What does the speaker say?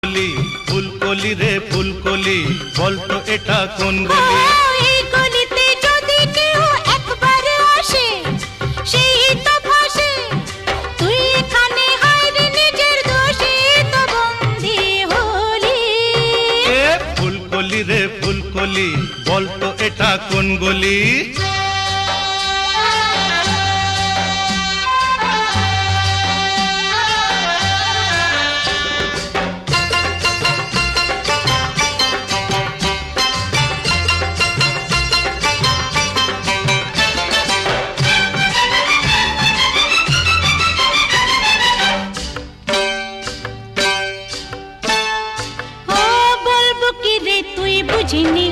কলি ফুলকলি রে ফুলকলি, বলতো এটা কোন গলি? এই গলিতে যদি কেউ একবার আসে সেই তো ফাঁসে। তুই এখানে হায়রে নিজের দোষে তো বন্দী হলি। ফুলকলি রে ফুলকলি, বলতো এটা কোন গলি? ও বলবো কি রে তুই বুঝিনি